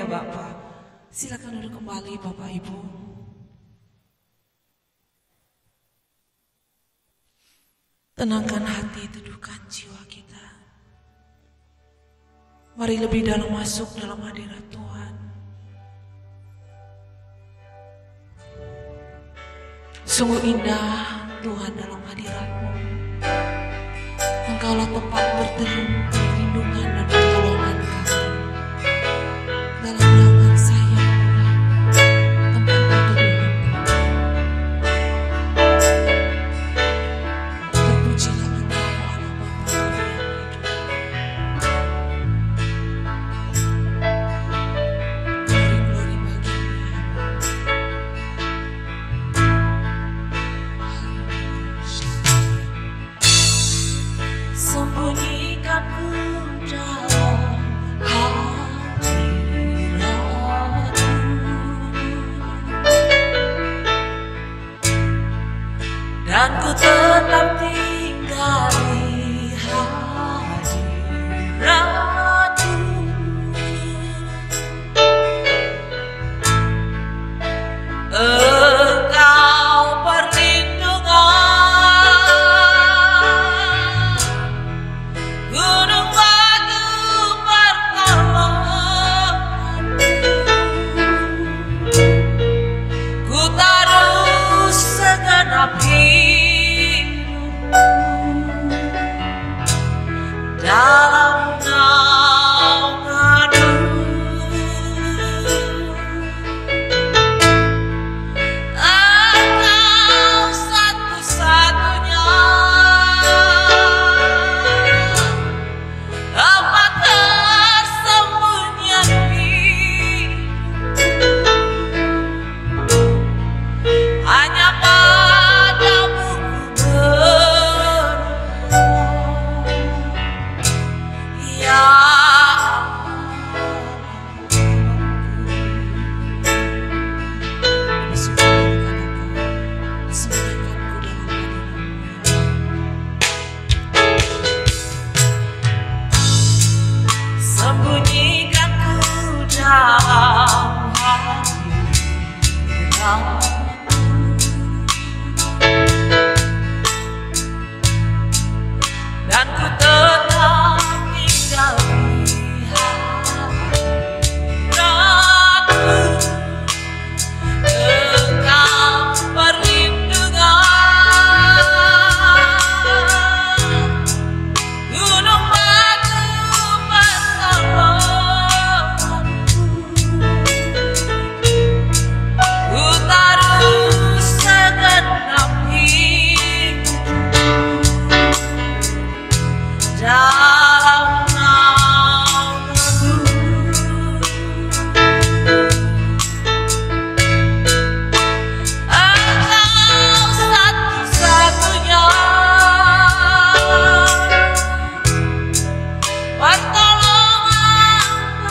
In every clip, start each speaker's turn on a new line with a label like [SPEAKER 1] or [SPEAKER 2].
[SPEAKER 1] ya Bapak. Silakan duduk kembali Bapak Ibu. Tenangkan hati, teduhkan jiwa kita. Mari lebih dalam masuk dalam hadirat Tuhan. Sungguh indah Tuhan dalam hadirat-Mu. Engkaulah tempat berteduh, perlindungan dan pertolongan kami. Dalam naungan sayang-Mu, tempat berteduh. Terpujilah Engkau Allah Bapa yang hidup. Glory bagi-Mu ya Allah. Sembunyikan ku dalam hadirat-Mu, dan ku tetap tinggal di hadirat-Mu. Engkau perlindungan, gunung batu pertolonganku. Ku taruh segenap hidupku dalam naungan-Mu. Engkau satu-satunya tempat persembunyian hidupku. Hanya padamu ku berdoa, ya sembunyikan ku dalam hadirat-Mu, dan ku tetap tinggal di hadirat-Mu. Engkau perlindungan, gunung batu pertolonganku. Ku taruh segenap hidupku dalam naungan-Mu. Engkau satu-satunya pertolongan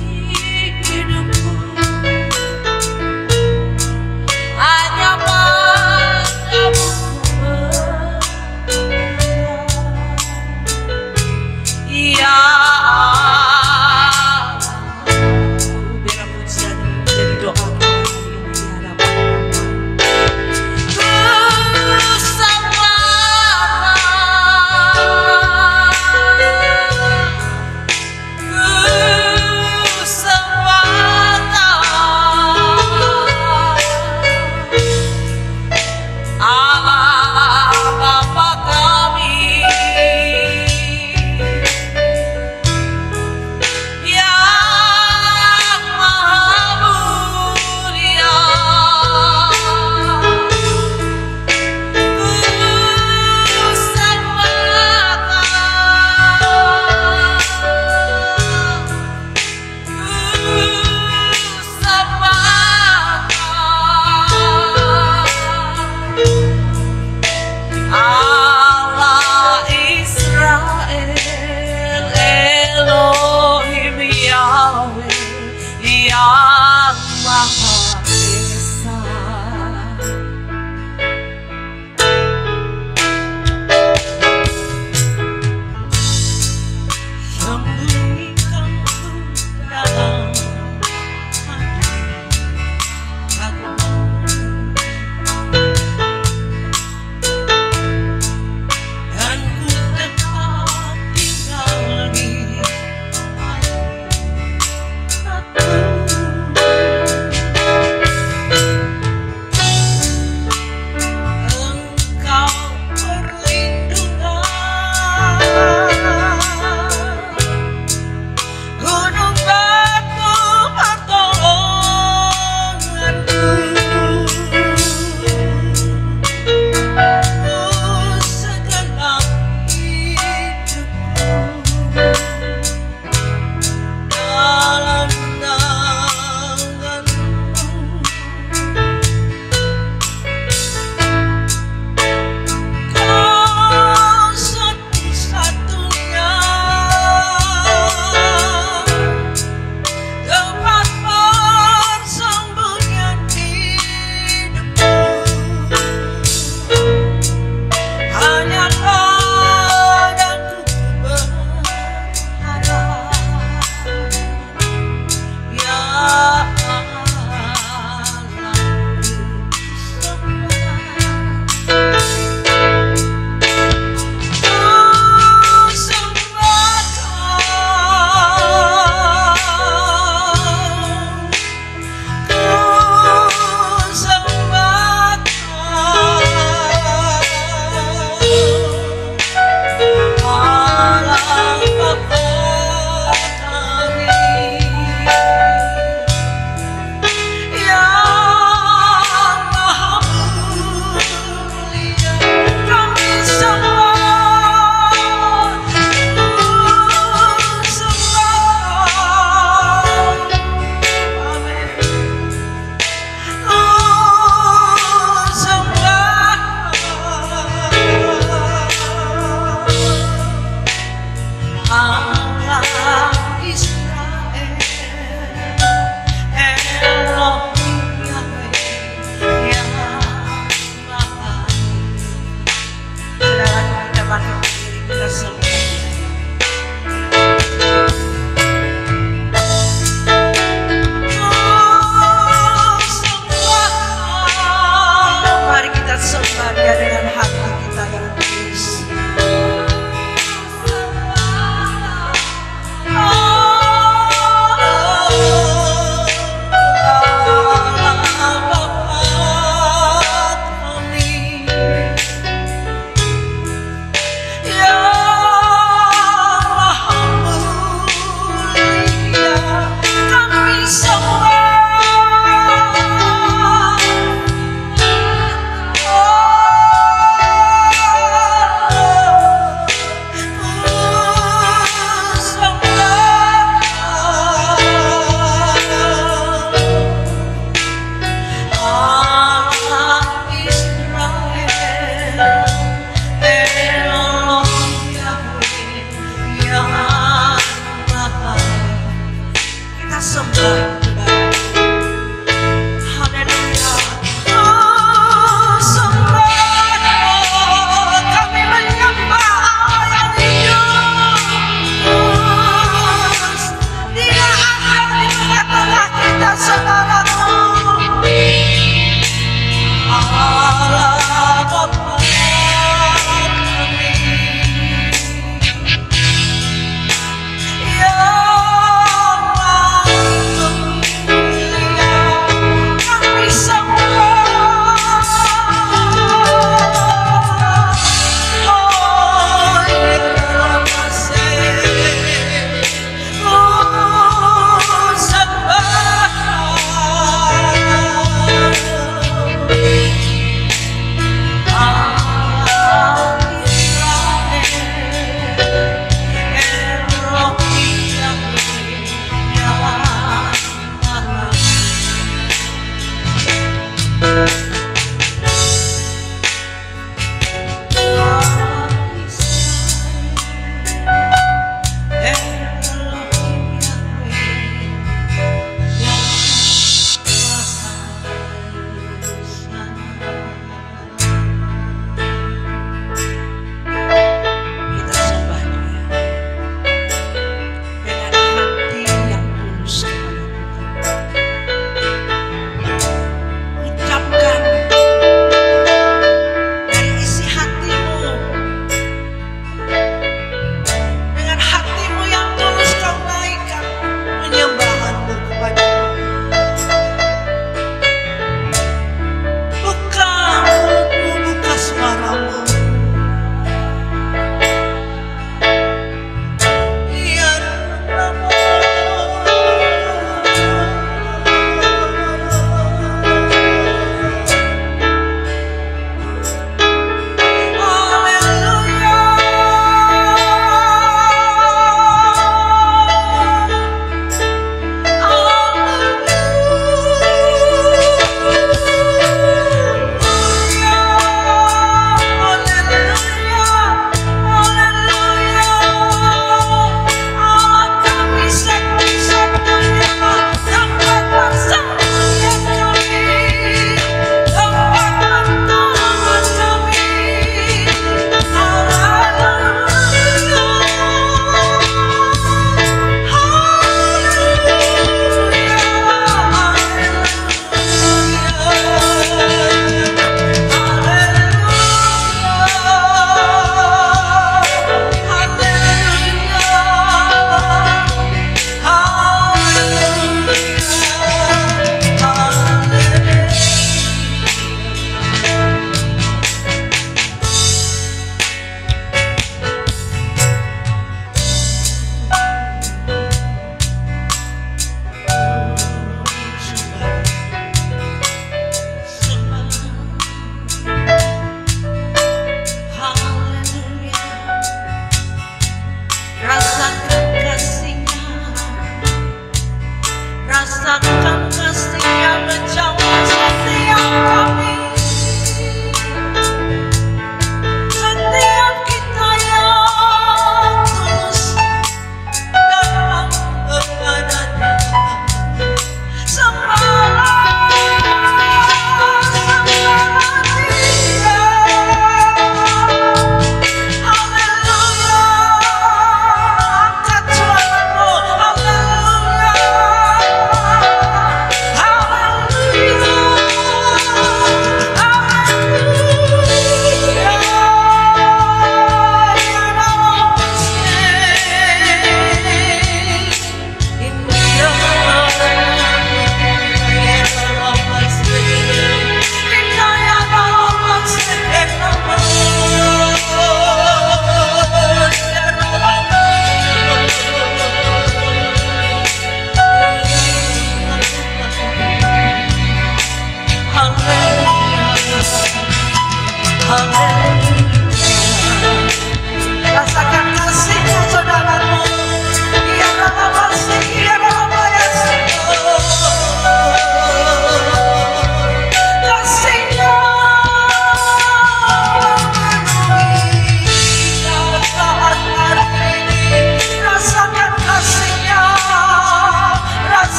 [SPEAKER 1] hidupku. Hanya padamu ku berdoa, ya Allah. Biar pujian menjadi doa kita di hadapan Bapa. Ku sembahkan Allah Bapa kami yang maha mulia. Ku sembahkan, ku sembahkan Allah Israel, Elohim Yahweh yang Maha Esa. Sembunyikan ku dalam sembah. Haleluya. Sembah, kami menyembah Allah yang hidup. Dia ada di tengah-tengah kita, saudaraku. Allah Bapa kami, yang langsung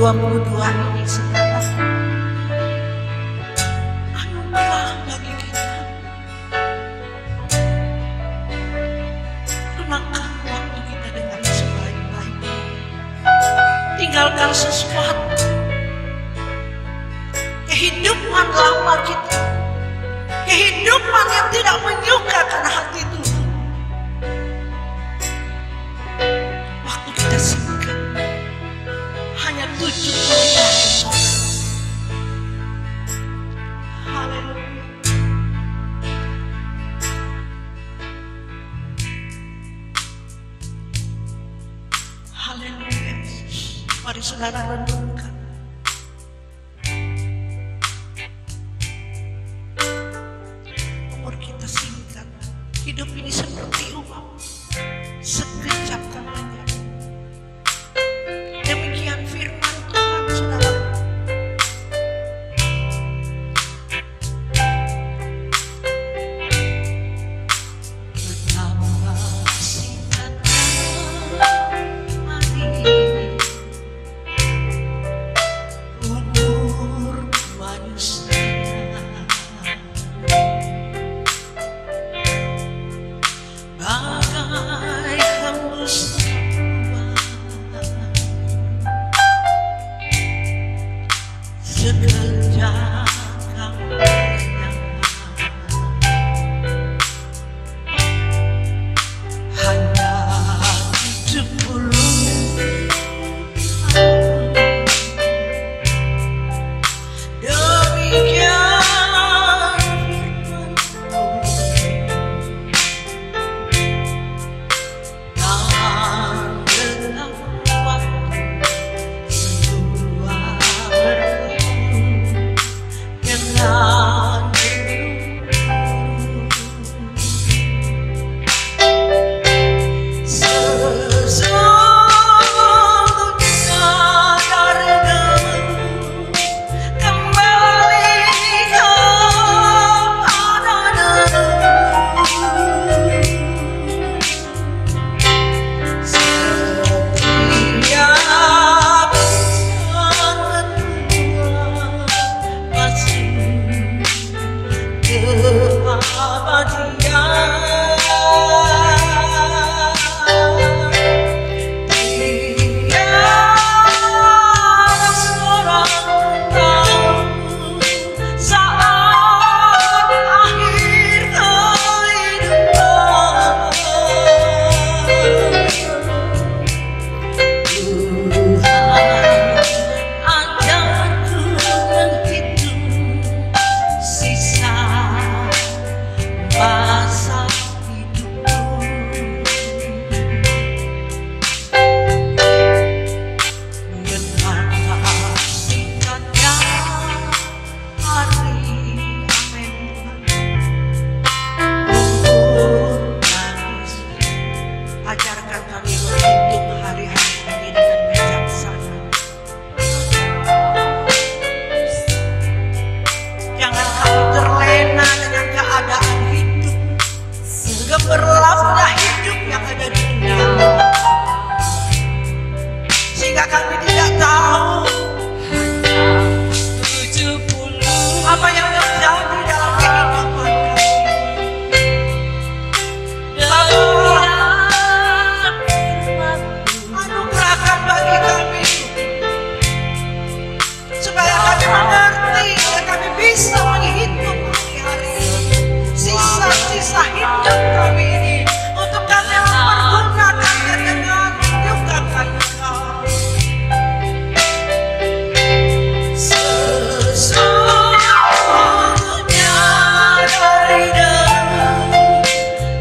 [SPEAKER 2] 2022 ini, saudara, anugerah bagi kita. Gunakan waktu kita dengan sebaik-baiknya. Tinggalkan sesuatu kehidupan lama kita, kehidupan yang tidak menyukakan hati Tuhan. Waktu kita singkat, hanya 70 tahun. Haleluya. Haleluya. Mari saudara renungkan. Umur kita singkat, hidup ini seperti uap, sekejap katanya. Demikian firman Tuhan, saudara. Betapa singkatnya hari, umur manusia, bagai hembusan sekejap kau lenyap. Hanya 70 tahun. Demikian firman-Mu. Dan dengan waktu semua berlalu dengan sesungguhnya dari debu kembali kepada debu. Setiap insan tua masuk keabadian. Tiada seorang tahu saat akhir kehidupan. Tuhan ajarku menghitung sisa masa hidupku. Betapa singkatnya hari, amin. Umur manusia, ajarkan kami menghitung hari-hari ini dengan bijaksana. Jangan kami terlena dengan keadaan hidup, gemerlapnya hidup yang ada di dunia, sehingga kami tidak tahu apa yang terjadi dalam kehidupan kami. Anugerahkan bagi kami supaya kami mengerti dan kami bisa menghitung hari-hari ini, sisa-sisa hidup kami ini, untuk kami mempergunakannya dengan menyukakan Engkau. Sesungguhnya dari debu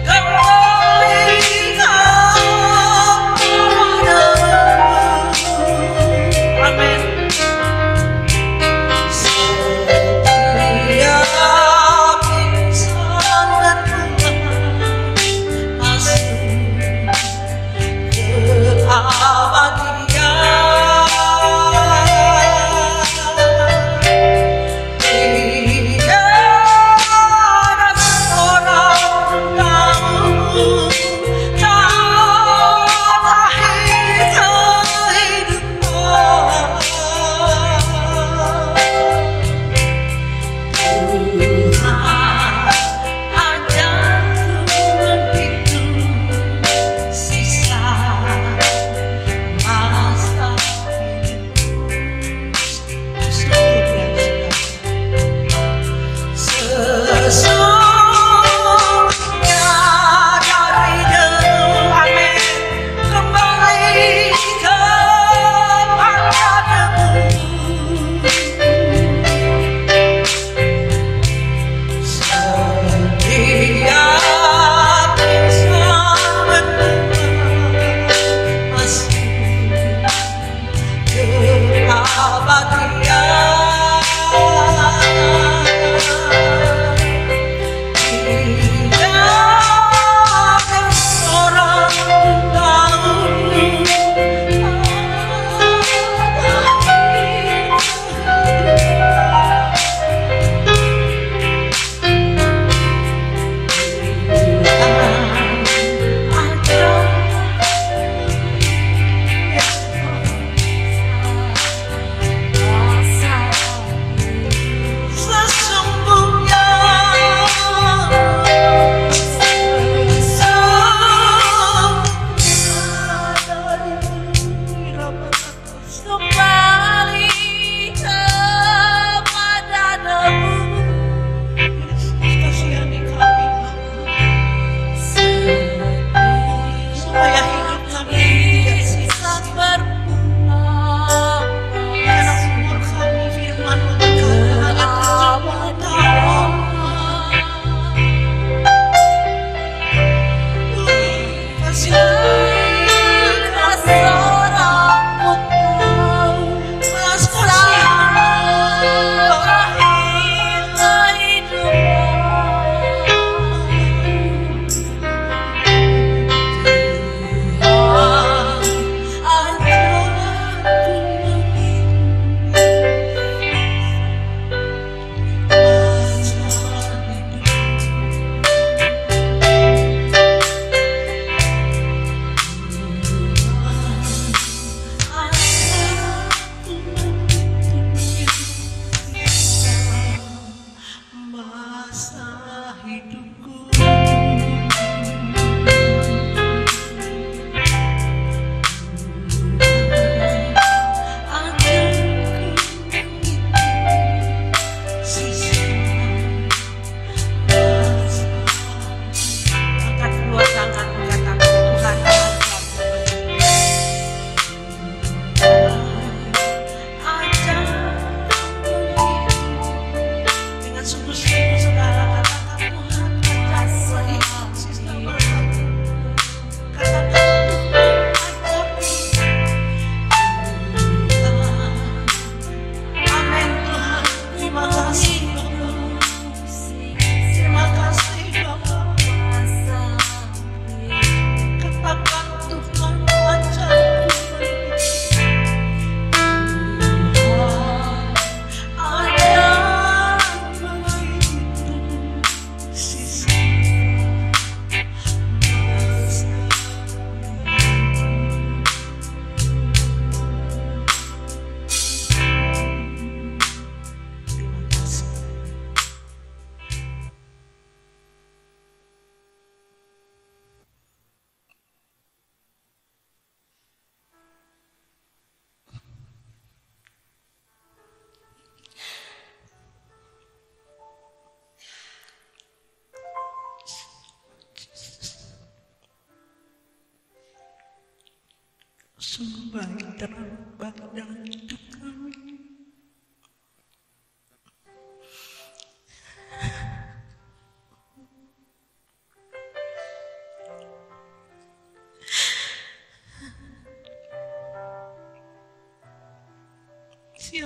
[SPEAKER 2] kembali kepada debu. Amin. Setiap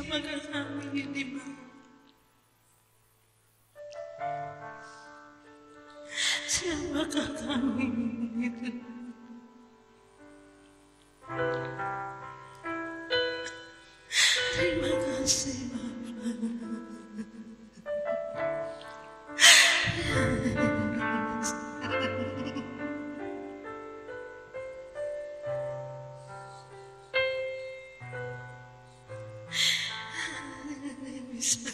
[SPEAKER 2] Siapakah kami ini, Bapa? Siapakah kami ini? Terima kasih, Bapa. Bisa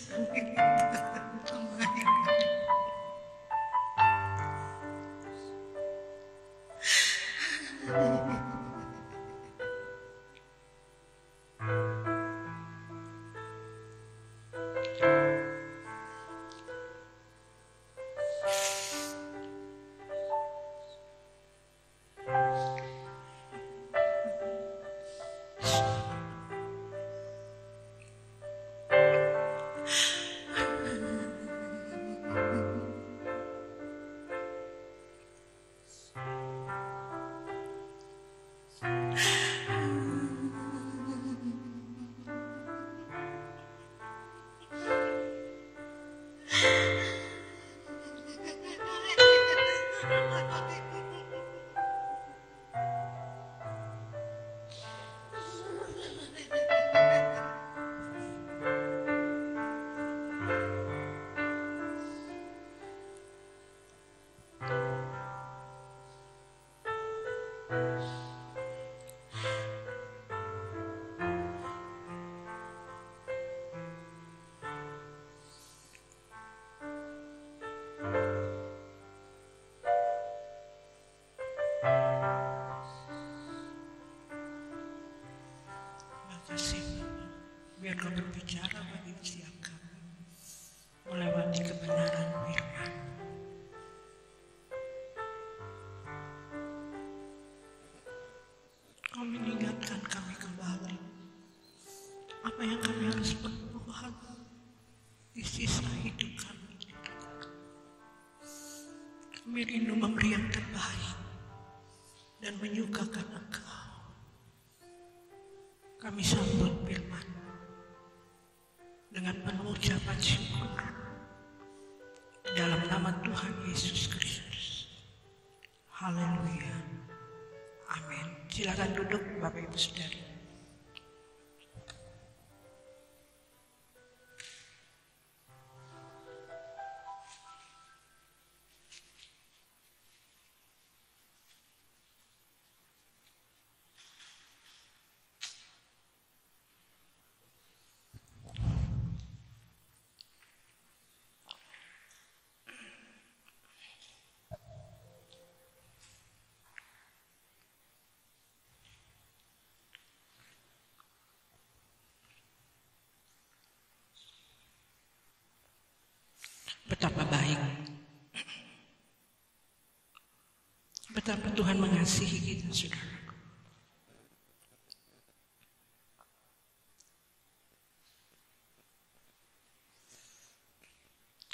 [SPEAKER 2] kasih, Bapa. Biar Kau berbicara bagi setiap kami melewati kebenaran firman. Kau mengingatkan kami kembali apa yang kami harus berbuat di sisa hidup kami. Kami rindu memberi yang terbaik dan menyukakan Engkau. Kami sambut firman dengan penuh ucapan syukur dalam nama Tuhan Yesus Kristus. Haleluya. Amin. Silakan duduk Bapak Ibu Saudara. Betapa baik, betapa Tuhan mengasihi kita, saudara.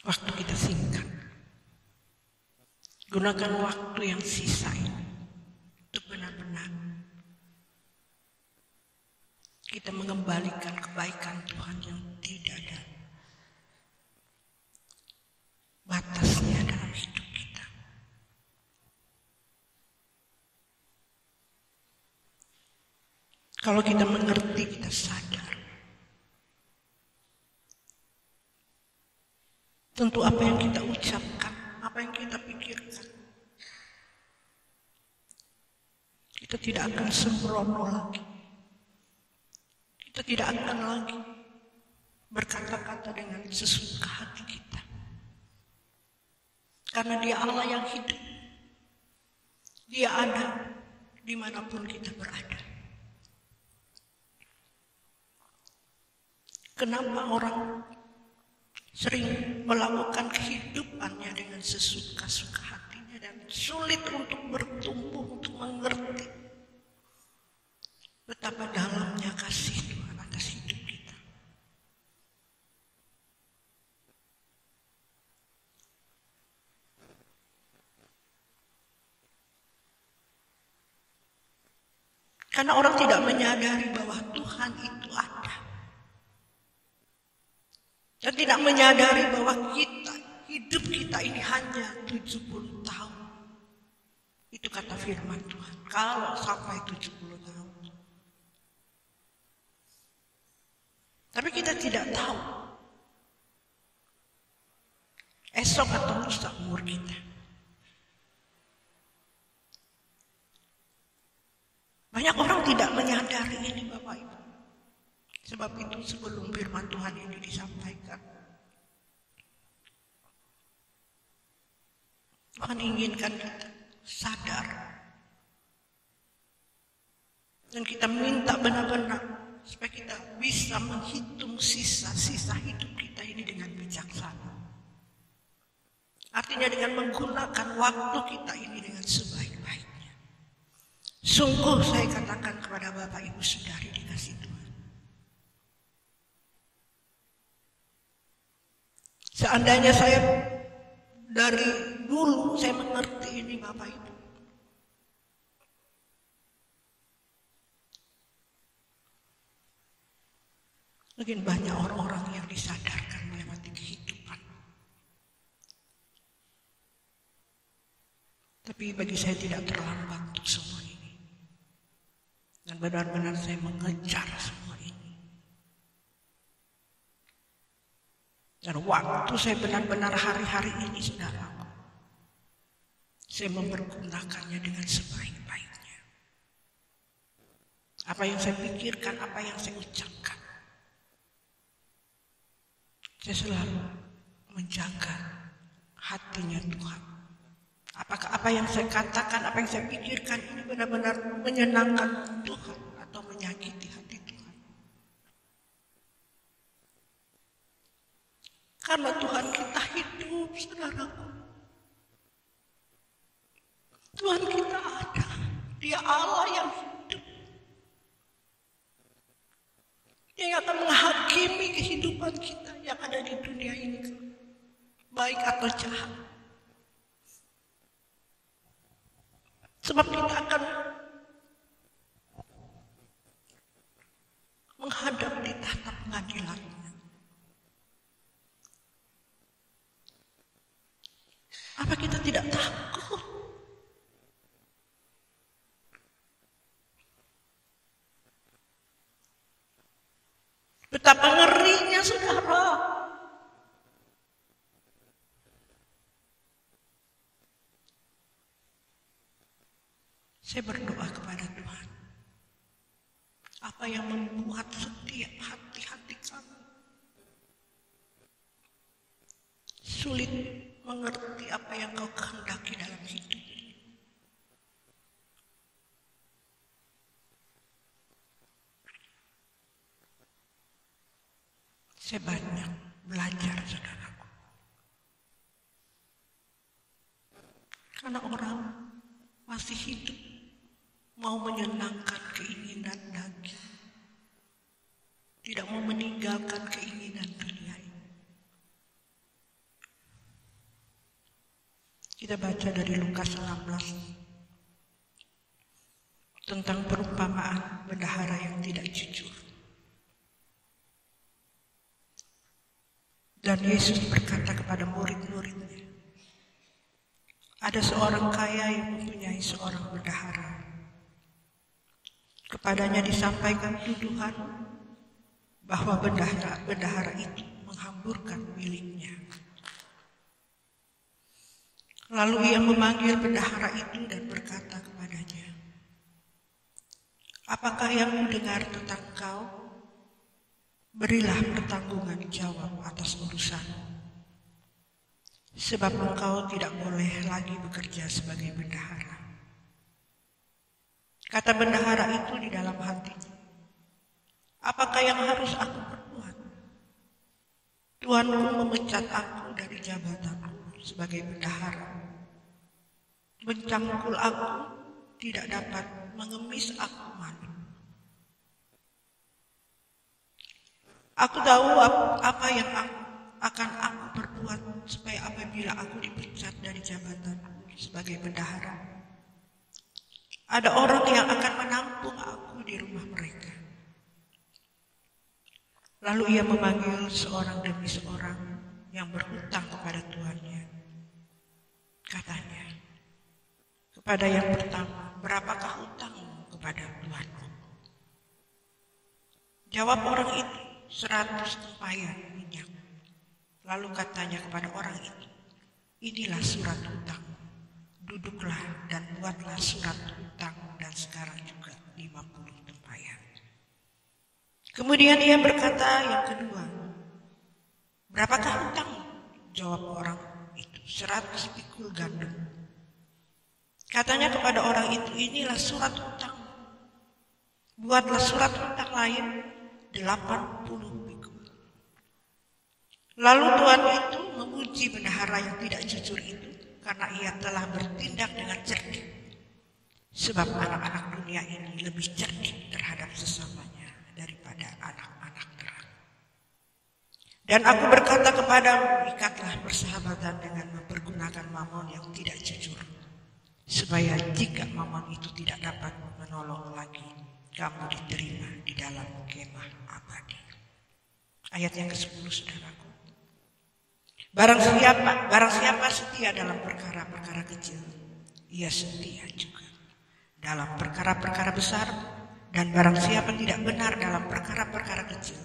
[SPEAKER 2] Waktu kita singkat, gunakan waktu yang sisa ini untuk benar-benar kita mengembalikan kebaikan Tuhan yang tidak ada batasnya dalam hidup kita. Kalau kita mengerti, kita sadar, tentu apa yang kita ucapkan, apa yang kita pikirkan, kita tidak akan sembrono lagi. Kita tidak akan lagi berkata-kata dengan sesuka hati kita. Karena Dia Allah yang hidup. Dia ada dimanapun kita berada. Kenapa orang sering melakukan kehidupannya dengan sesuka-suka hatinya dan sulit untuk bertumbuh, untuk mengerti betapa dalamnya kasih Tuhan atas hidup kita. Karena orang tidak menyadari bahwa Tuhan itu ada. Dan tidak menyadari bahwa hidup kita ini hanya 70 tahun. Itu kata firman Tuhan. Kalau sampai 70 tahun. Tapi kita tidak tahu esok atau lusa umur kita. Banyak orang tidak menyadari ini Bapak Ibu. Sebab itu sebelum firman Tuhan ini disampaikan, Tuhan inginkan kita sadar. Dan kita minta benar-benar supaya kita bisa menghitung sisa-sisa hidup kita ini dengan bijaksana. Artinya dengan menggunakan waktu kita ini dengan sebaik-baiknya. Sungguh saya katakan kepada Bapak Ibu Saudari dikasih Tuhan. Seandainya saya dari dulu saya mengerti ini Bapak Ibu. Mungkin banyak orang-orang yang disadarkan melewati kehidupan. Tapi bagi saya tidak terlambat untuk semua ini. Dan benar-benar saya mengejar semua ini. Dan waktu saya benar-benar hari-hari ini, saudara, saya mempergunakannya dengan sebaik-baiknya. Apa yang saya pikirkan, apa yang saya ucapkan, saya selalu menjaga hatinya Tuhan. Apakah apa yang saya katakan, apa yang saya pikirkan ini benar-benar menyenangkan Tuhan atau menyakiti hati Tuhan. Karena Tuhan kita hidup, saudaraku. Tuhan kita ada. Dia Allah yang hidup. Dia yang akan menghakimi kehidupan kita yang ada di dunia ini, baik atau jahat. Sebab kita akan menghadap di tahta pengadilan-Nya. Apa kita tidak takut? Betapa ngerinya, saudara. Saya berdoa kepada Tuhan. Apa yang membuat setiap hati-hati kami sulit mengerti apa yang Kau kehendaki dalam hidup ini. Saya banyak belajar, saudaraku. Karena orang masih hidup mau menyenangkan keinginan daging, tidak mau meninggalkan keinginan dunia ini. Kita baca dari Lukas 16 tentang perumpamaan bendahara yang tidak jujur. Dan Yesus berkata kepada murid-muridnya, ada seorang kaya yang mempunyai seorang bendahara. Kepadanya disampaikan tuduhan bahwa bendahara itu menghamburkan miliknya. Lalu ia memanggil bendahara itu dan berkata kepadanya, apakah yang mendengar tentang kau? Berilah pertanggungan jawab atas urusanmu. Sebab engkau tidak boleh lagi bekerja sebagai bendahara. Kata bendahara itu di dalam hatinya, apakah yang harus aku perbuat? Tuanku memecat aku dari jabatanku sebagai bendahara. Mencangkul aku tidak dapat mengemis aku malu. Aku tahu apa yang akan aku perbuat supaya apabila aku dipecat dari jabatanku sebagai bendahara, ada orang yang akan menampung aku di rumah mereka. Lalu ia memanggil seorang demi seorang yang berhutang kepada tuannya. Katanya, kepada yang pertama, berapakah hutangmu kepada tuanmu? Jawab orang itu, 100 tempayan minyak. Lalu katanya kepada orang itu, inilah surat hutangmu. Duduklah dan buatlah surat hutang dan sekarang juga 50 tempayan. Kemudian ia berkata yang kedua, berapakah hutangmu? Jawab orang itu, 100 pikul gandum. Katanya kepada orang itu, inilah surat hutang. Buatlah surat hutang lain 80 pikul. Lalu tuan itu memuji bendahara yang tidak jujur itu karena ia telah bertindak dengan cerdik. Sebab anak-anak dunia ini lebih cerdik terhadap sesamanya daripada anak-anak terang. Dan aku berkata kepadamu, ikatlah persahabatan dengan mempergunakan mamon yang tidak jujur, supaya jika mamon itu tidak dapat menolong lagi, kamu diterima di dalam kemah abadi. Ayat yang ke-10, saudaraku. Barang siapa setia dalam perkara-perkara kecil, ia setia juga dalam perkara-perkara besar. Dan barang siapa tidak benar dalam perkara-perkara kecil,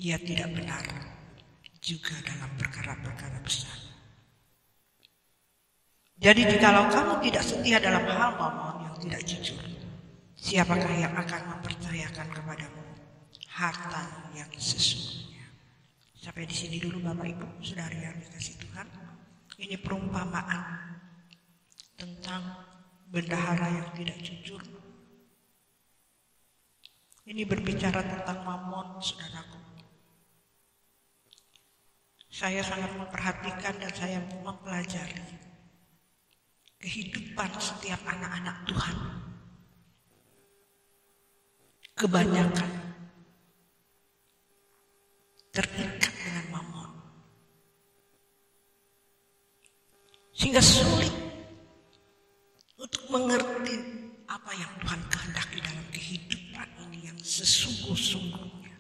[SPEAKER 2] ia tidak benar juga dalam perkara-perkara besar. Jadi jikalau kamu tidak setia dalam hal mamon yang tidak jujur, siapakah yang akan mempercayakan kepadamu harta yang sesungguhnya? Sampai di sini dulu Bapak Ibu, Saudari yang dikasihi Tuhan. Ini perumpamaan tentang bendahara yang tidak jujur. Ini berbicara tentang mamon, saudaraku. Saya sangat memperhatikan dan saya mempelajari kehidupan setiap anak-anak Tuhan. Kebanyakan terikat dengan mamon, sehingga sulit untuk mengerti apa yang Tuhan kehendaki dalam kehidupan ini yang sesungguh-sungguhnya.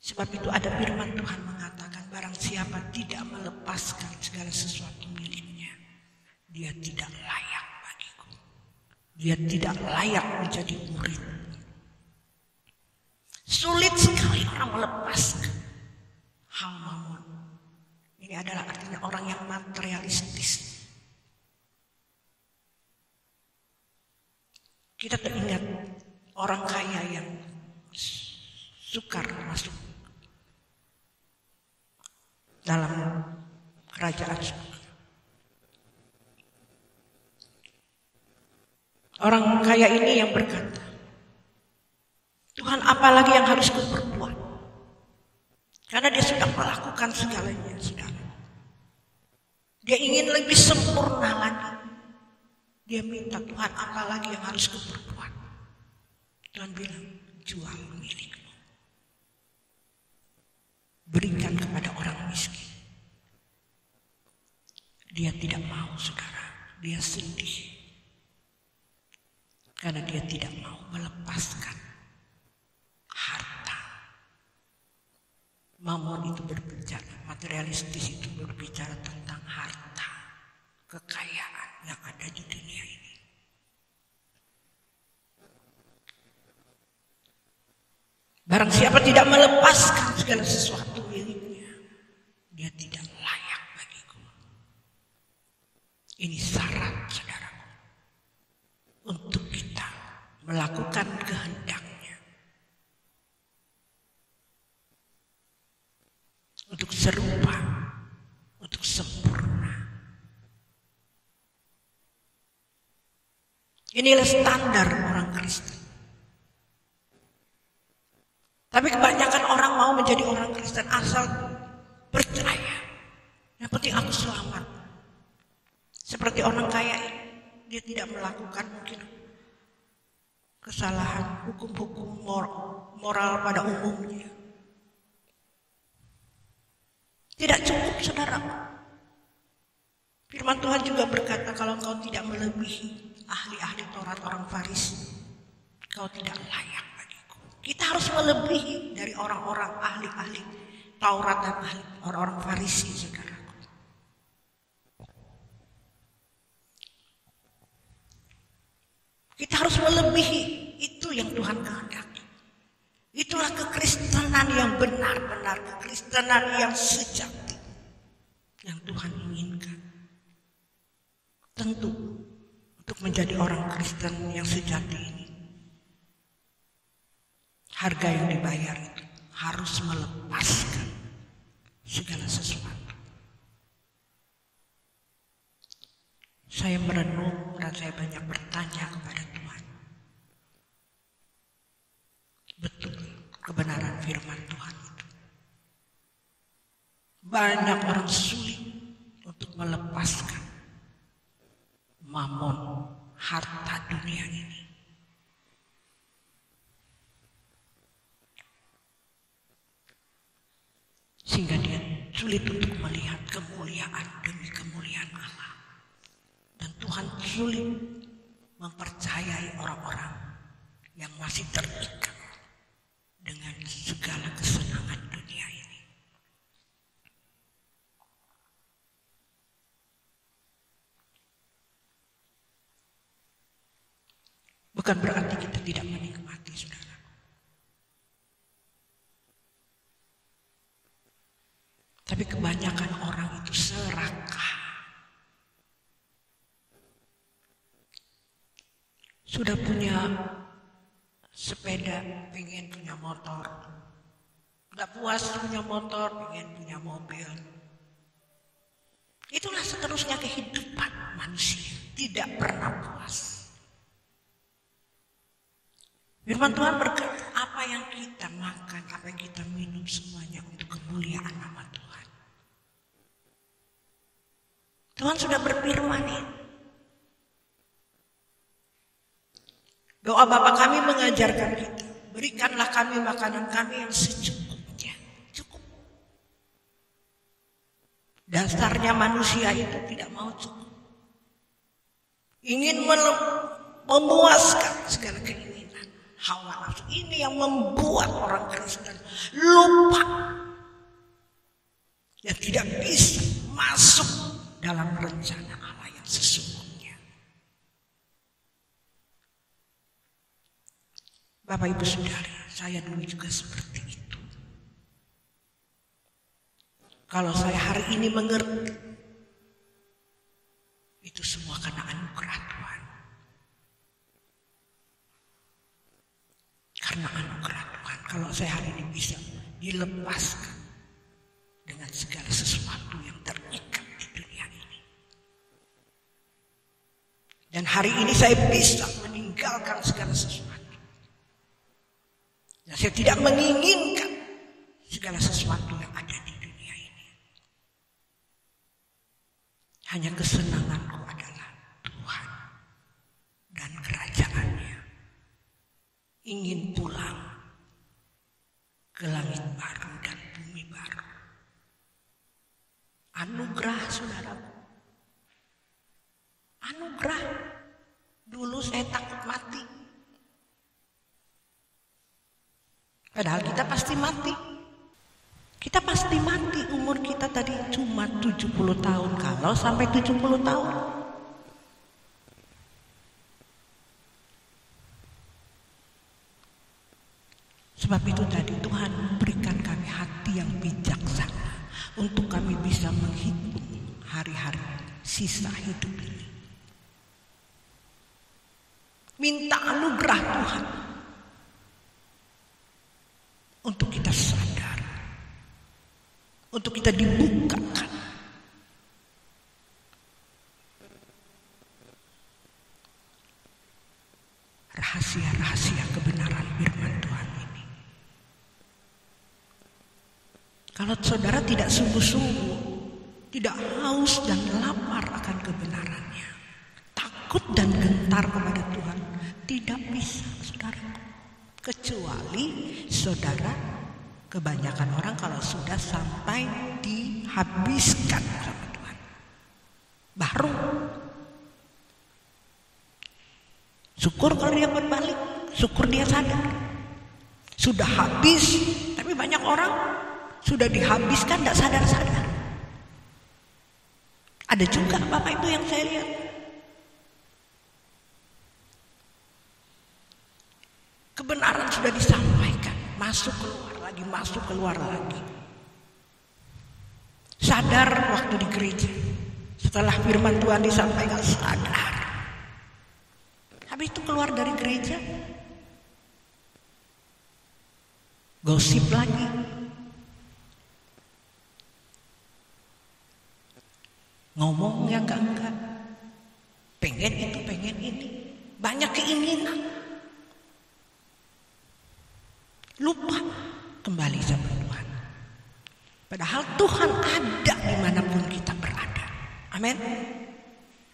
[SPEAKER 2] Sebab itu ada firman Tuhan mengatakan, barang siapa tidak melepaskan segala sesuatu miliknya, dia tidak layak bagiku. Dia tidak layak menjadi murid. Sulit sekali orang melepaskan hal mamon. Ini adalah artinya orang yang materialistis. Kita teringat orang kaya yang sukar masuk dalam kerajaan surga. Orang kaya ini yang berkata, Tuhan, apalagi yang harus kuperbuat? Karena dia sudah melakukan segalanya, saudara. Dia ingin lebih sempurna lagi. Dia minta, Tuhan, apalagi yang harus kuperbuat? Tuhan bilang, jual milikmu. Berikan kepada orang miskin. Dia tidak mau, saudara. Dia sedih. Karena dia tidak mau melepaskan harta. Mamon itu berbicara, materialistis itu berbicara tentang harta, kekayaan yang ada di dunia ini. Barang siapa tidak melepaskan segala sesuatu miliknya, dia tidak layak bagiku. Ini syarat, saudaraku, untuk kita melakukan kehendaknya, untuk serupa, untuk sempurna. Inilah standar orang Kristen. Tapi kebanyakan orang mau menjadi orang Kristen asal percaya. Yang penting aku selamat. Seperti orang kaya ini, dia tidak melakukan mungkin kesalahan hukum-hukum moral pada umumnya. Tidak cukup, saudara. Firman Tuhan juga berkata, kalau engkau tidak melebihi ahli-ahli Taurat orang Farisi, kau tidak layak bagiku. Kita Kita harus melebihi dari orang-orang ahli-ahli Taurat dan ahli orang-orang Farisi, saudaraku. Kita harus melebihi, itu yang Tuhan kehendaki. Itulah kekristenan yang benar-benar, kekristenan yang sejati yang Tuhan inginkan. Tentu untuk menjadi orang Kristen yang sejati ini, harga yang dibayar itu harus melepaskan segala sesuatu. Saya merenung dan saya banyak bertanya kepada Tuhan. Betul kebenaran firman Tuhan itu. Banyak orang sulit untuk melepaskan mamon, harta dunia ini. Sehingga dia sulit untuk melihat kemuliaan demi kemuliaan Allah. Dan Tuhan sulit mempercayai orang-orang yang masih terikat dengan segala kesenangan dunia ini. Bukan berarti kita tidak menikmati, saudara. Tapi kebanyakan orang itu serakah. Sudah punya sepeda, pengen punya motor. Gak puas punya motor, pengen punya mobil. Itulah seterusnya kehidupan manusia. Tidak pernah puas. Firman Tuhan berkata, apa yang kita makan, apa yang kita minum, semuanya untuk kemuliaan nama Tuhan. Tuhan sudah berfirman ini. Doa Bapa kami mengajarkan kita, berikanlah kami makanan kami yang secukupnya. Cukup. Dasarnya manusia itu tidak mau cukup. Ingin memuaskan segala keinginan. Hawa nafsu ini yang membuat orang Kristen lupa dan tidak bisa masuk dalam rencana Allah yang sesungguhnya. Bapak Ibu Saudara, saya dulu juga seperti itu. Kalau saya hari ini mengerti, itu semua karena anugerah Tuhan. Karena anugerah Tuhan, kalau saya hari ini bisa dilepaskan dengan segala sesuatu yang terikat di dunia ini. Dan hari ini saya bisa meninggalkan segala sesuatu. Dan saya tidak menginginkan segala sesuatu yang ada di dunia ini. Hanya kesenanganku adalah Tuhan dan kerajaannya. Ingin pulang ke langit baru dan bumi baru. Anugerah, saudara. Anugerah. Dulu saya takut mati. Padahal kita pasti mati. Kita pasti mati. Umur kita tadi cuma 70 tahun. Kalau sampai 70 tahun. Sebab itu tadi Tuhan memberikan kami hati yang bijaksana untuk kami bisa menghitung hari-hari sisa hidup ini. Minta anugerah Tuhan untuk kita sadar, untuk kita dibukakan. Rahasia-rahasia kebenaran firman Tuhan ini. Kalau saudara tidak sungguh-sungguh, tidak haus dan lapar akan kebenarannya, takut dan gentar kepada Tuhan, tidak bisa, saudara. Kecuali saudara, kebanyakan orang kalau sudah sampai dihabiskan sama Tuhan, baru syukur kalau dia berbalik, syukur dia sadar, sudah habis, tapi banyak orang sudah dihabiskan tidak sadar-sadar. Ada juga Bapak Ibu yang saya lihat. Kebenaran sudah disampaikan, masuk keluar lagi, masuk keluar lagi. Sadar waktu di gereja, setelah firman Tuhan disampaikan sadar. Habis itu keluar dari gereja, gosip lagi. Ngomong yang enggak. Pengen itu, pengen ini. Banyak keinginan. Lupa kembali sama Tuhan. Padahal Tuhan ada dimanapun kita berada. Amin.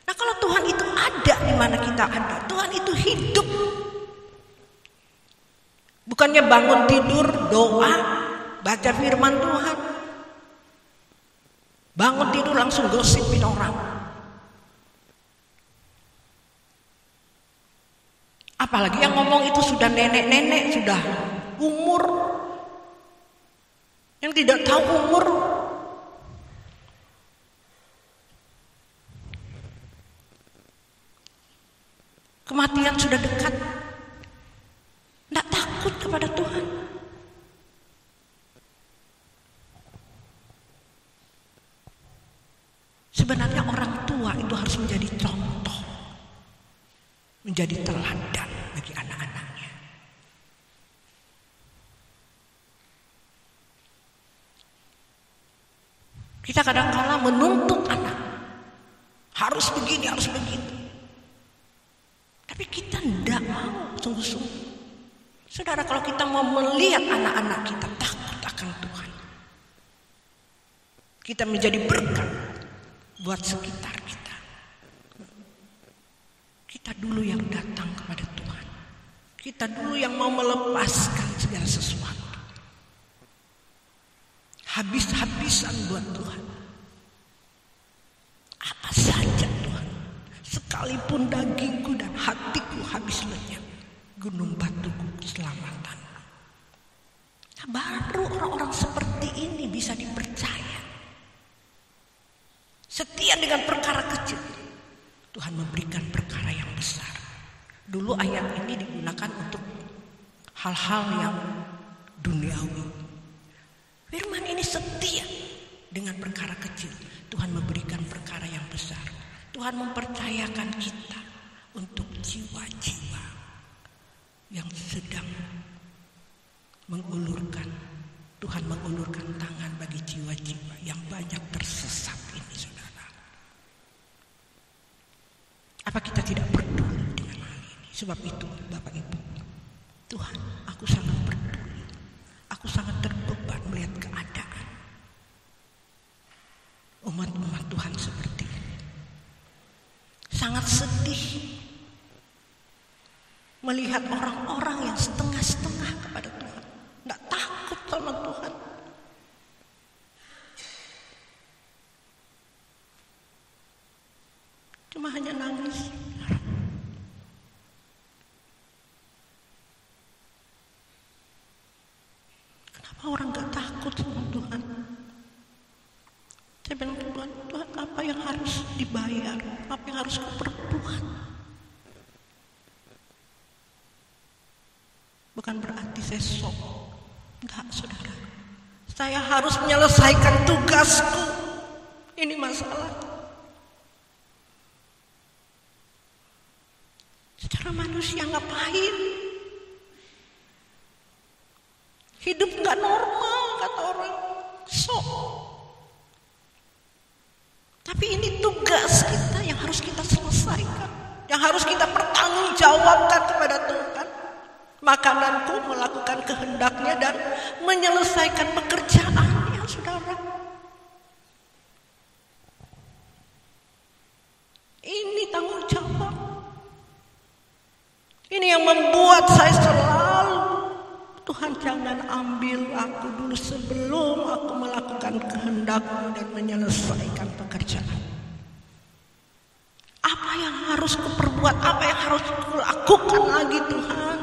[SPEAKER 2] Nah kalau Tuhan itu ada di mana kita ada, Tuhan itu hidup. Bukannya bangun tidur, doa, baca firman Tuhan. Bangun tidur langsung gosipin orang. Apalagi yang ngomong itu sudah nenek-nenek, sudah umur. Yang tidak tahu umur. Kematian sudah dekat. Tidak takut kepada Tuhan. Sebenarnya orang tua itu harus menjadi contoh, menjadi teladan bagi anak-anaknya. Kita kadang-kala menuntut anak, harus begini, harus begitu. Tapi kita tidak mau sungguh-sungguh. Saudara, kalau kita mau melihat anak-anak kita takut akan Tuhan, kita menjadi berkat buat sekitar kita. Kita dulu yang datang kepada Tuhan. Kita dulu yang mau melepaskan segala sesuatu. Habis-habisan buat Tuhan. Apa saja Tuhan. Sekalipun dagingku dan hatiku habis lenyap, gunung batuku keselamatan. Nah, baru orang-orang seperti ini bisa dipercaya. Setia dengan perkara kecil, Tuhan memberikan perkara yang besar. Dulu ayat ini digunakan untuk hal-hal yang duniawi. Firman ini setia dengan perkara kecil. Tuhan memberikan perkara yang besar. Tuhan mempercayakan kita untuk jiwa-jiwa yang sedang mengulurkan. Tuhan mengulurkan tangan bagi jiwa-jiwa yang banyak tersesat ini, saudara. Apa kita tidak peduli dengan hal ini? Sebab itu, Bapak Ibu, Tuhan, aku sangat peduli. Aku sangat terbeban melihat keadaan umat-umat Tuhan seperti ini. Sangat sedih melihat orang-orang yang setengah-setengah kepada Tuhan, tidak takut sama Tuhan. Cuma hanya nangis. Kenapa orang gak takut sama Tuhan? Saya bilang, Tuhan, apa yang harus dibayar? Apa yang harus kuperbuat? Bukan berarti saya sok. Enggak, saudara. Saya harus menyelesaikan tugasku. Ini masalah. Secara manusia ngapain? Hidup gak normal, kata orang. Sok. Tapi ini tugas kita yang harus kita selesaikan. Yang harus kita pertanggungjawabkan kepada Tuhan. Makananku melakukan kehendaknya dan menyelesaikan pekerjaannya, saudara. Ini tanggung jawab. Ini yang membuat saya selalu, Tuhan jangan ambil aku dulu sebelum aku melakukan kehendak-Mu dan menyelesaikan pekerjaan. Apa yang harus kuperbuat, apa yang harus kulakukan lagi Tuhan?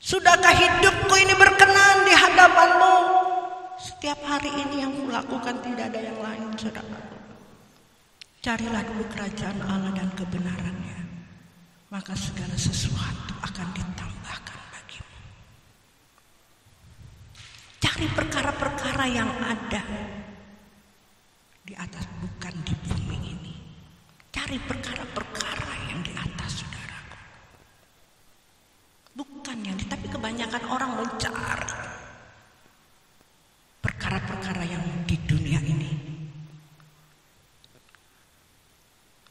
[SPEAKER 2] Sudahkah hidupku ini berkenan di hadapan-Mu? Setiap hari ini yang kulakukan tidak ada yang lain, saudaraku. Carilah dulu kerajaan Allah dan kebenarannya, maka segala sesuatu akan ditambahkan bagimu. Cari perkara-perkara yang ada di atas, bukan di bumi ini. Cari perkara-perkara yang di atas, saudaraku. Bukan yang tapi kebanyakan orang mencari perkara-perkara yang di dunia ini,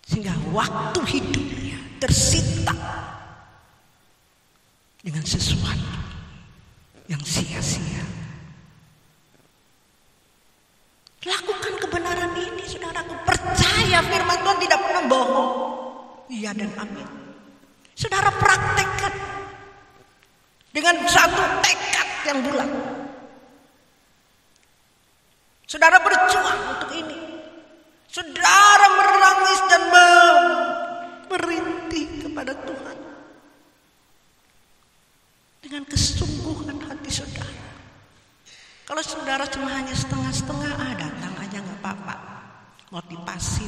[SPEAKER 2] sehingga waktu hidupnya tersita dengan sesuatu yang sia-sia. Lakukan kebenaran ini, saudaraku. Percaya firman Tuhan tidak pernah bohong. Iya dan amin. Saudara praktekkan dengan satu tekad yang bulat. Saudara berjuang untuk ini. Saudara menangis dan merintih kepada Tuhan dengan kesungguhan hati saudara. Kalau saudara cuma hanya setengah-setengah, datang aja nggak apa-apa. Motivasi.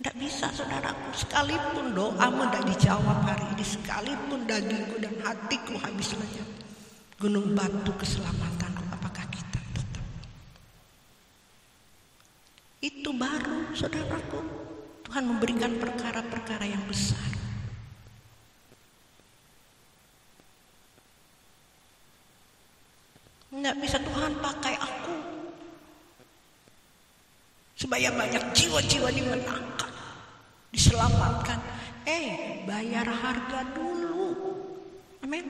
[SPEAKER 2] Tidak bisa, saudaraku. Sekalipun doamu tidak dijawab hari ini, sekalipun dagingku dan hatiku habis lenyap, gunung batu keselamatanku, apakah kita tetap? Itu baru, saudaraku, Tuhan memberikan perkara-perkara yang besar. Tidak bisa Tuhan pakai aku supaya banyak jiwa-jiwa dimenangkan, diselamatkan. Bayar harga dulu. Amin.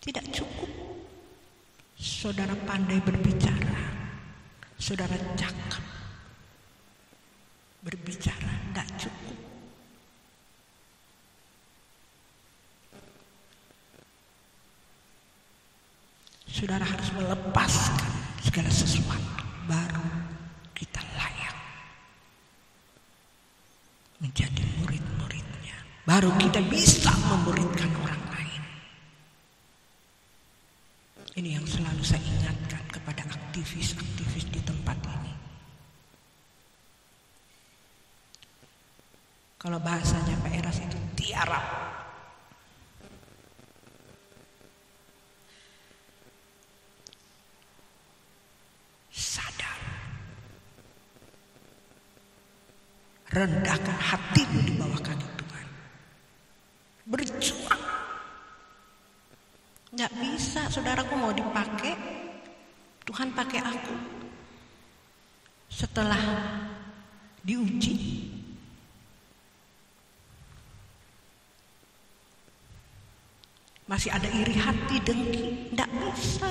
[SPEAKER 2] Tidak cukup saudara pandai berbicara, saudara cakap berbicara, tidak cukup. Saudara harus melepaskan segala sesuatu, baru kita layak menjadi murid-muridnya. Baru kita bisa memuridkan orang lain. Ini yang selalu saya ingatkan kepada aktivis-aktivis di tempat ini. Kalau bahasanya Pak Eras itu tiarap. Sadar. Rendahkan hatimu di bawah kaki Tuhan. Berjuang. Nggak bisa, saudaraku, mau dipakai, Tuhan pakai aku. Setelah diuji, masih ada iri hati, dengki, nggak bisa.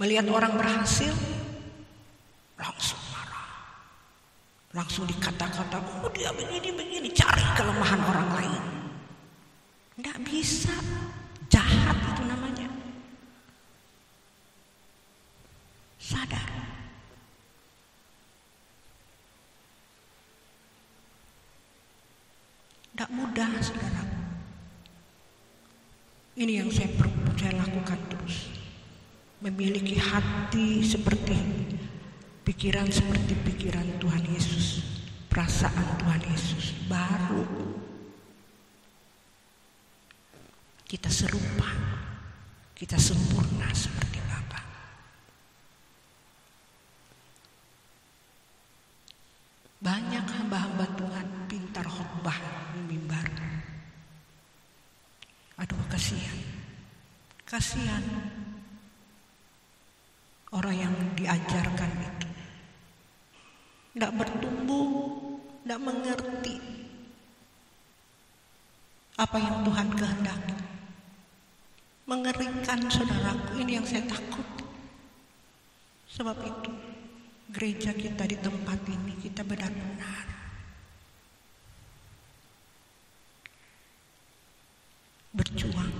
[SPEAKER 2] Melihat orang berhasil, langsung marah, langsung dikata-kata, oh dia begini, cari kelemahan orang lain. Nggak bisa. Jahat itu namanya. Sadar. Tidak mudah, saudara. Ini yang saya lakukan terus. Memiliki hati seperti pikiran seperti pikiran Tuhan Yesus, perasaan Tuhan Yesus, baru kita serupa, kita sempurna seperti Bapa. Banyak hamba-hamba Tuhan pintar khotbah di mimbar. Aduh, kasihan orang yang diajarkan itu tidak bertumbuh, tidak mengerti apa yang Tuhan kehendaki. Mengerikan, saudaraku, ini yang saya takut. Sebab itu gereja kita di tempat ini, kita benar-benar berjuang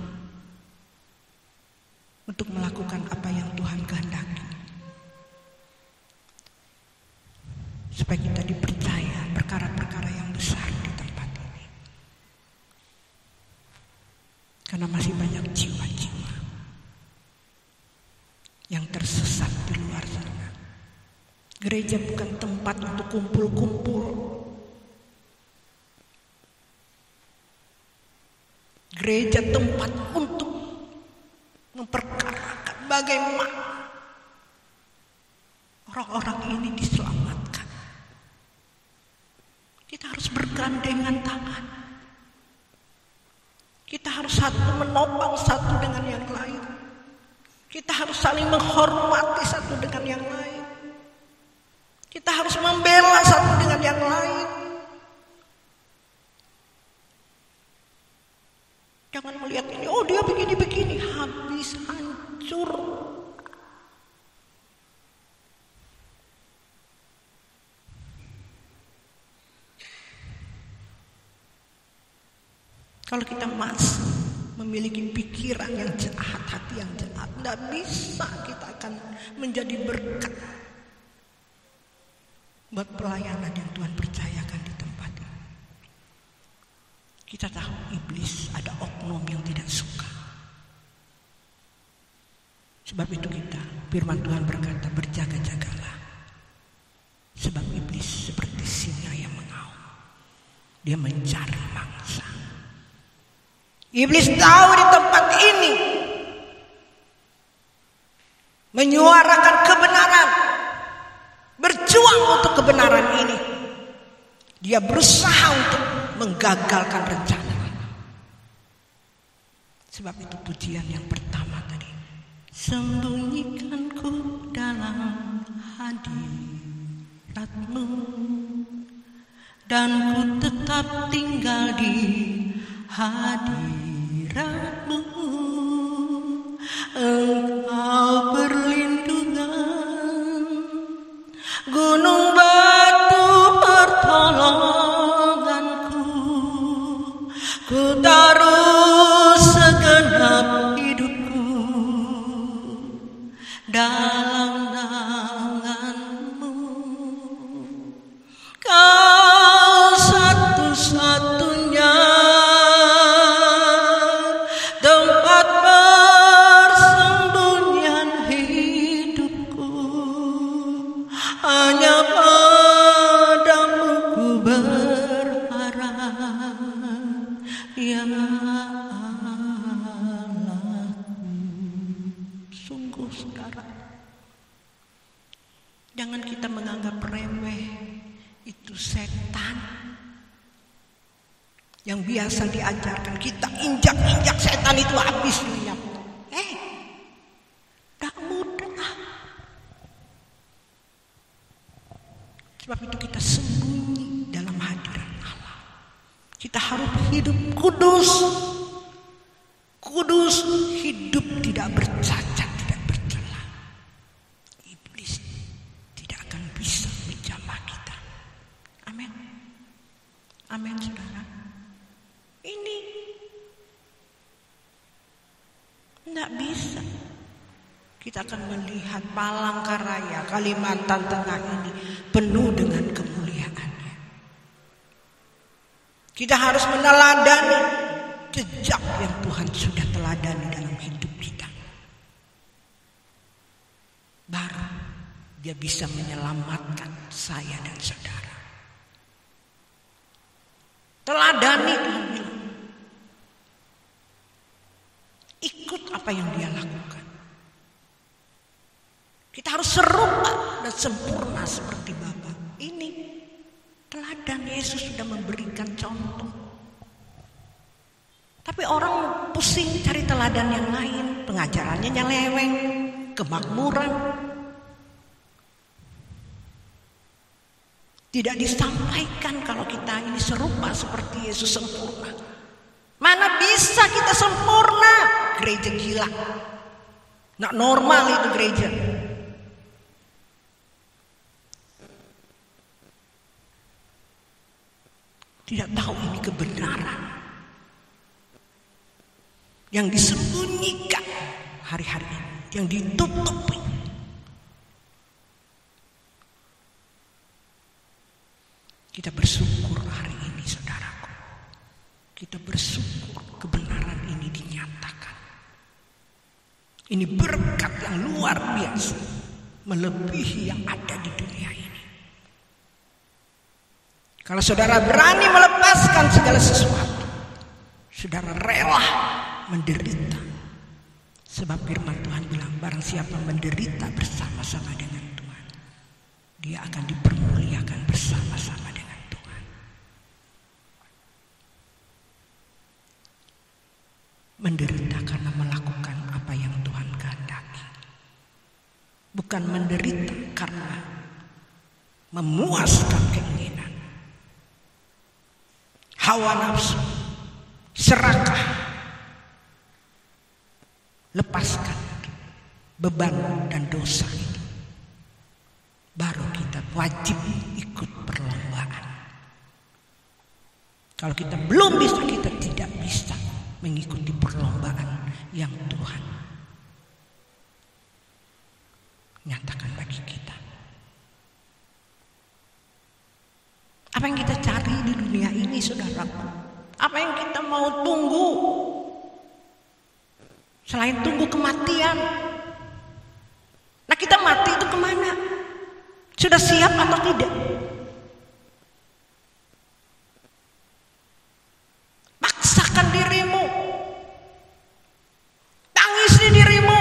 [SPEAKER 2] untuk melakukan apa yang Tuhan kehendaki. supaya kita dipercaya perkara-perkara yang besar di tempat ini. Karena masih banyak jiwa-jiwa yang tersesat di luar sana. Gereja bukan tempat untuk kumpul-kumpul. Gereja tempat untuk memperkarakan bagaimana orang-orang ini diselamatkan. Kita harus bergandengan tangan. Kita harus satu menopang satu dengan yang lain. Kita harus saling menghormati satu dengan yang lain. Kita harus membela satu dengan yang lain. Jangan melihat ini, oh dia begini-begini, habis hancur. Kalau kita masih memiliki pikiran yang jahat, hati yang jahat, tidak bisa kita akan menjadi berkat buat pelayanan yang Tuhan percayakan di tempat ini. Kita tahu iblis ada oknum yang tidak suka. Sebab itu kita, firman Tuhan berkata, berjaga-jagalah. Sebab iblis seperti singa yang mengaum. Dia mencari mangsa. Iblis tahu di tempat ini menyuarakan kebenaran, berjuang untuk kebenaran ini. Dia berusaha untuk menggagalkan rencana. Sebab itu pujian yang pertama tadi, sembunyikanku dalam hadirat-Mu dan ku tetap tinggal di hadirat-Mu. Engkau perlindungan, gunung batu pertolonganku. Ku taruh segenap hidupku dalam tangan-Mu. Kau satu-satunya tempat persembunyian hidupku. Hanya padamu ku berharap, ya Allahku. Sungguh saudara, jangan kita menganggap remeh itu setan yang biasa diajarkan kita injak-injak setan itu habis lenyap. Tak mudah. Sebab itu kita sembunyi dalam hadirat Allah. Kita harus hidup kudus. Kudus, hidup tidak bercacat, tidak bercela. Iblis tidak akan bisa menjamah kita. Amin. Amin saudara. Ini tidak bisa. Kita akan melihat Palangkaraya, Kalimantan Tengah ini penuh dengan kemuliaannya. Kita harus meneladani jejak yang Tuhan sudah teladani dalam hidup kita. Baru Dia bisa menyelamatkan saya dan saudara. Teladani Tuhan bilang. Ikut apa yang Dia lakukan. Kita harus serupa dan sempurna seperti Bapa. Ini teladan, Yesus sudah memberikan contoh. Tapi orang pusing cari teladan yang lain, pengajarannya nyeleweng, kemakmuran. Tidak disampaikan kalau kita ini serupa seperti Yesus sempurna. Mana bisa kita sempurna? Gereja gila. Nggak normal itu gereja. Tidak tahu ini kebenaran yang disembunyikan hari-hari ini, yang ditutupi.
[SPEAKER 3] Kita bersyukur hari ini, saudaraku. Kita bersyukur kebenaran ini dinyatakan. Ini berkat yang luar biasa, melebihi yang ada di dunia ini. Kalau saudara berani melepaskan segala sesuatu, saudara rela menderita. Sebab firman Tuhan bilang, barang siapa menderita bersama-sama dengan Tuhan, dia akan dipermuliakan bersama-sama dengan Tuhan. Menderita karena melakukan apa yang Tuhan kehendaki. Bukan menderita karena memuaskan keinginan, hawa nafsu, serakah. Lepaskan beban dan dosa itu. Baru kita wajib ikut perlombaan. Kalau kita belum bisa, kita tidak bisa mengikuti perlombaan yang Tuhan nyatakan bagi kita. Apa yang kita cari di dunia ini, saudaraku? Apa yang kita mau tunggu? Selain tunggu kematian. Nah, kita mati itu kemana? Sudah siap atau tidak? Paksakan dirimu. Tangisi dirimu.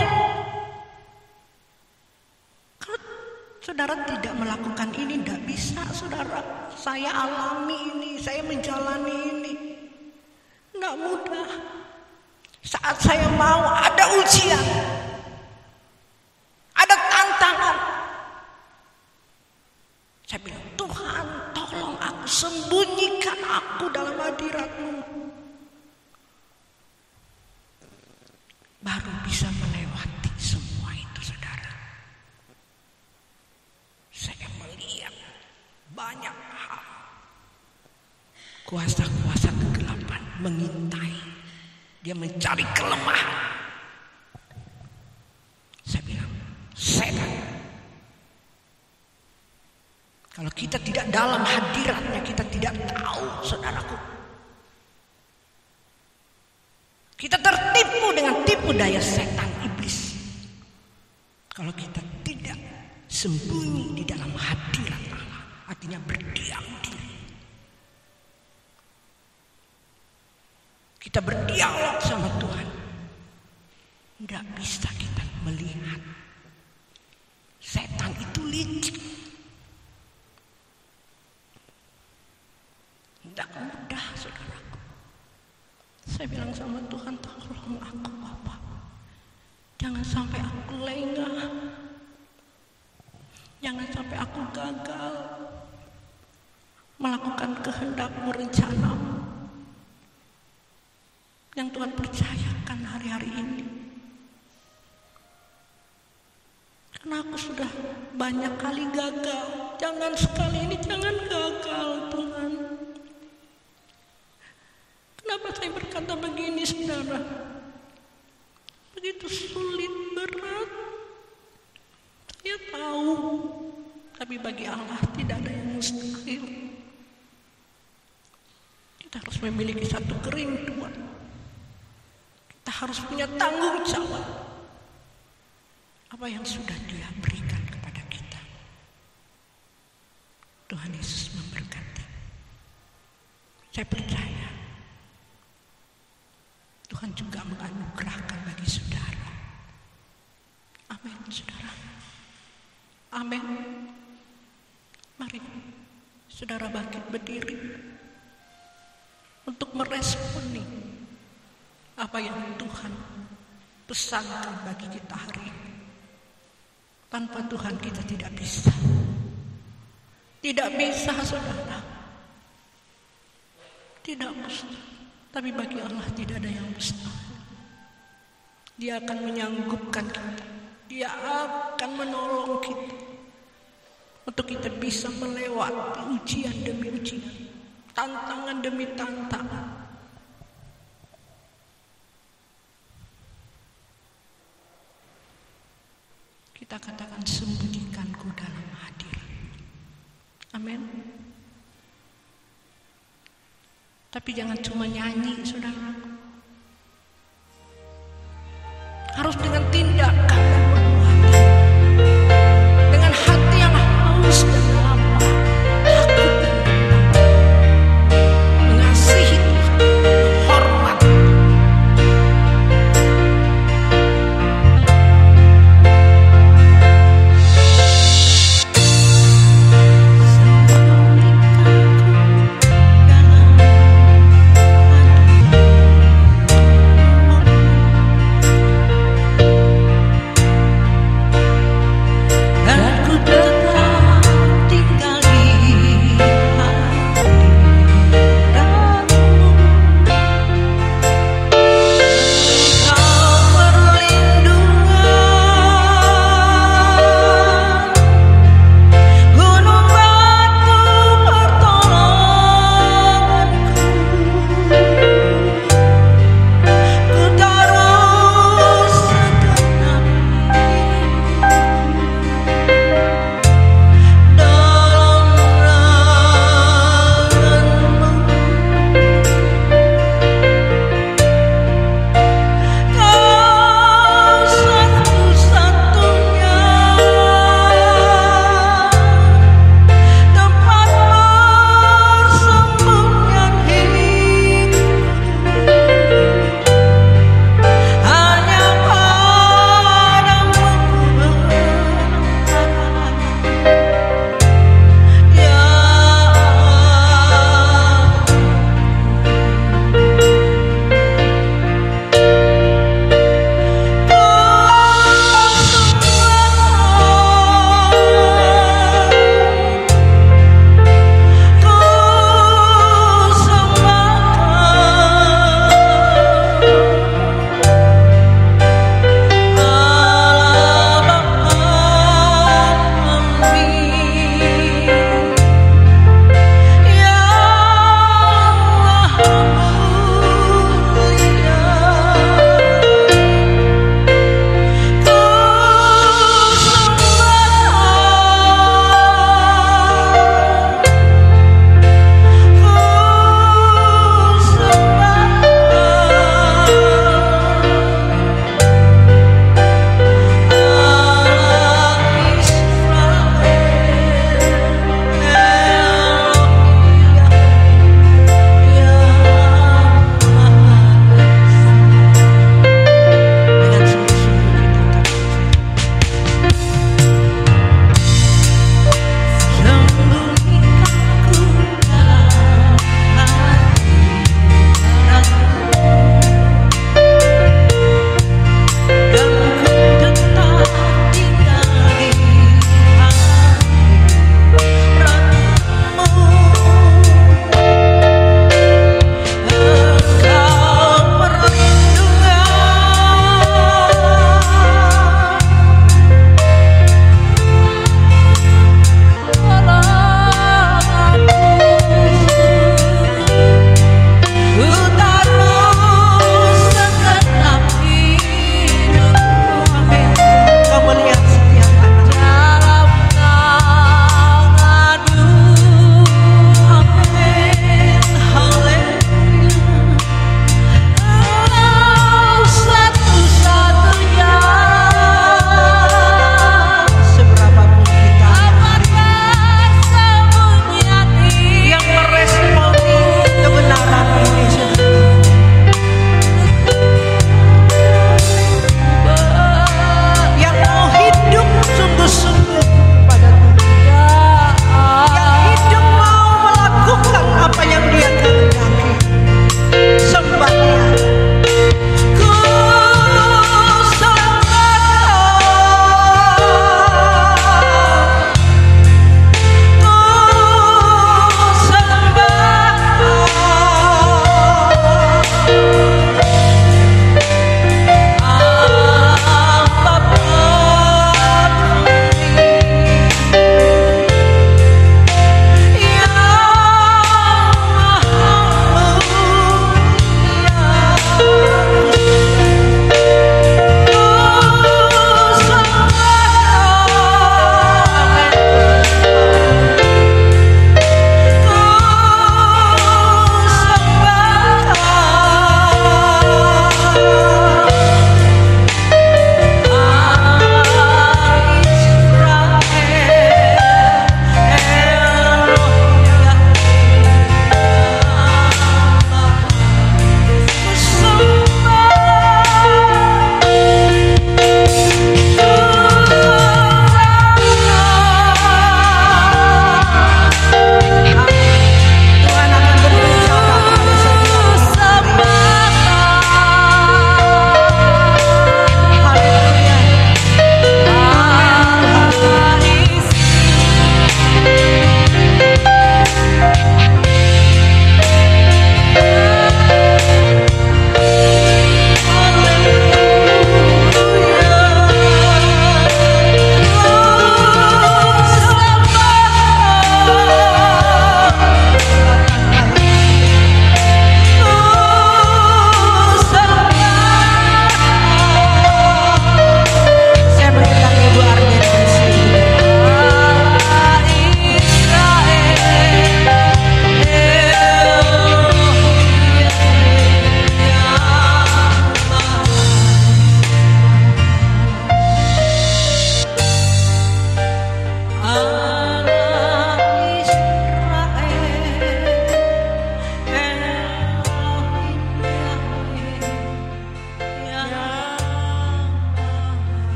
[SPEAKER 3] Kalau saudara tidak melakukan ini, tidak bisa, saudara. Saya alami ini, saya menjalani ini. Tidak mudah. Saat saya mau ada ujian, ada tantangan, saya bilang, Tuhan tolong aku, sembunyikan aku dalam hadirat-Mu. Baru bisa melewati semua itu, saudara. Saya melihat banyak hal, kuasa-kuasa kegelapan mengintai. Dia mencari kelemahan. Saya bilang, setan. Kalau kita tidak dalam hadiratnya, kita tidak tahu, saudaraku. Kita tertipu dengan tipu daya setan iblis. Kalau kita tidak sembunyi di dalam hadirat Allah, artinya berdiam diri. Kita berdialog sama Tuhan. Tidak bisa kita melihat. Setan itu licik. Tidak mudah, saudaraku. Saya bilang sama Tuhan, tolong aku, Bapak. Jangan sampai aku lengah. Jangan sampai aku gagal melakukan kehendak-Mu, rencana-Mu yang Tuhan percayakan hari-hari ini. Karena aku sudah banyak kali gagal. Jangan sekali ini, jangan gagal, Tuhan. Kenapa saya berkata begini, saudara? Begitu sulit, berat. Saya tahu, tapi bagi Allah tidak ada yang mustahil. Kita harus memiliki satu kerinduan. Kita harus punya tanggung jawab. Apa yang sudah Dia berikan kepada kita. Tuhan Yesus memberkati. Saya percaya Tuhan juga menganugerahkan bagi saudara. Amin, saudara. Amin. Mari saudara bangkit berdiri untuk meresponi apa yang Tuhan pesankan bagi kita hari ini. Tanpa Tuhan kita tidak bisa. Tidak bisa, saudara. Tidak mustahil. Tapi bagi Allah tidak ada yang mustahil. Dia akan menyanggupkan kita. Dia akan menolong kita. Untuk kita bisa melewati ujian demi ujian. Tantangan demi tantangan. Kita katakan, sembunyikanku dalam hadirat. Amin. Tapi jangan cuma nyanyi, saudara. Harus dengan tindakan dan perbuatan. Dengan hati yang haus dan lapar, takut dan dendam. Mengasihi Tuhan, hormat.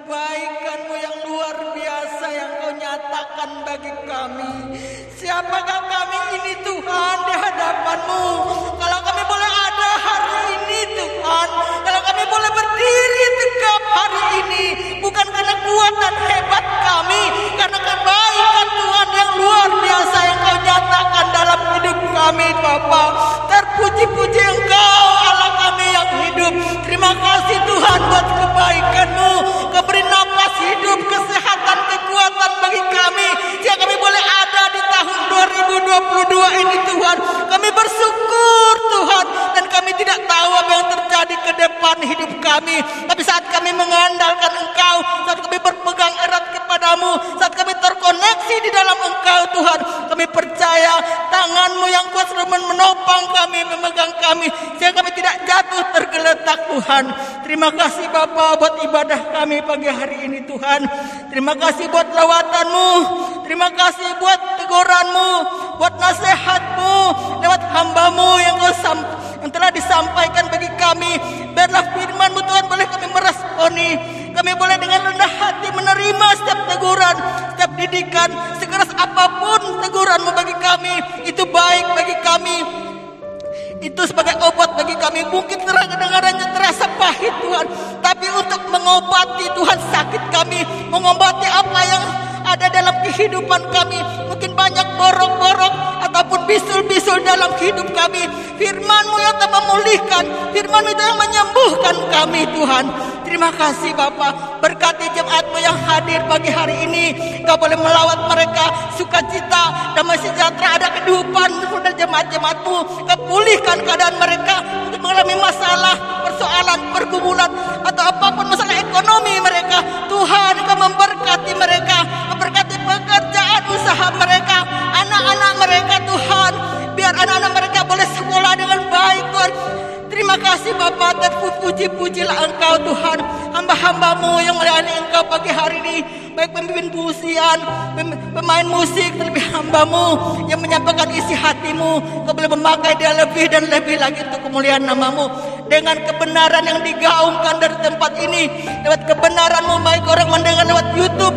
[SPEAKER 3] kebaikan-Mu yang luar biasa yang Kau nyatakan bagi kami. Siapakah kami ini Tuhan di hadapan-Mu? Kalau kami boleh ada hari ini Tuhan, kalau kami boleh berdiri tegap hari ini, bukan karena kuatan hebat kami, karena kebaikan Tuhan yang luar biasa yang Kau nyatakan dalam hidup kami Bapa. Terpuji-puji Engkau Allah kami yang hidup. Terima kasih Tuhan buat kebaikan-Mu. Kau beri napas hidup, kesehatan, kekuatan bagi kami, sehingga kami boleh ada di tahun 2022 ini Tuhan. Kami bersyukur Tuhan, dan kami tidak tahu apa yang terjadi ke depan hidup kami. Tapi saat kami mengandalkan Engkau, saat kami berpegang erat kepadamu, saat kami terkoneksi di dalam Engkau Tuhan, kami percaya tangan-Mu yang kuat selalu menopang kami, memegang kami, sehingga kami tidak jatuh tergeletak Tuhan. Terima kasih Bapa buat ibadah kami pagi hari ini Tuhan. Terima kasih buat lawatan-Mu. Terima kasih buat teguran-Mu, buat nasihat-Mu lewat hamba-Mu yang telah disampaikan bagi kami. Biarlah firman-Mu Tuhan boleh kami meresponi. Kami boleh dengan rendah hati menerima setiap teguran, setiap didikan, sekeras apapun teguran-Mu bagi kami, itu baik bagi kami. Itu sebagai obat bagi kami. Mungkin kedengarannya terasa pahit Tuhan, tapi untuk mengobati Tuhan sakit kami, mengobati apa yang ada dalam kehidupan kami. Mungkin banyak borok-borok ataupun bisul-bisul dalam hidup kami. Firman-Mu yang telah memulihkan, Firman-Mu yang menyembuhkan kami Tuhan. Terima kasih Bapa. Berkati jemaat-Mu yang hadir pagi hari ini. Kau boleh melawat mereka, sukacita, damai sejahtera, ada kehidupan kepada jemaat-jemaat-Mu. Kau pulihkan keadaan mereka untuk mengalami masalah, persoalan, pergumulan, atau apapun masalah ekonomi mereka. Tuhan, Kau memberkati mereka, memberkati pekerjaan usaha mereka, anak-anak mereka Tuhan. Biar anak-anak mereka boleh sekolah dengan baik Tuhan. Terima kasih Bapa, terpuji-pujilah Engkau Tuhan. Hamba-hamba-Mu yang melayani Engkau pagi hari ini, baik pemimpin pujian, pemain musik, terlebih hamba-Mu yang menyampaikan isi hati-Mu. Kau boleh memakai dia lebih dan lebih lagi untuk kemuliaan nama-Mu. Dengan kebenaran yang digaungkan dari tempat ini, lewat kebenaran-Mu, baik orang mendengar lewat YouTube,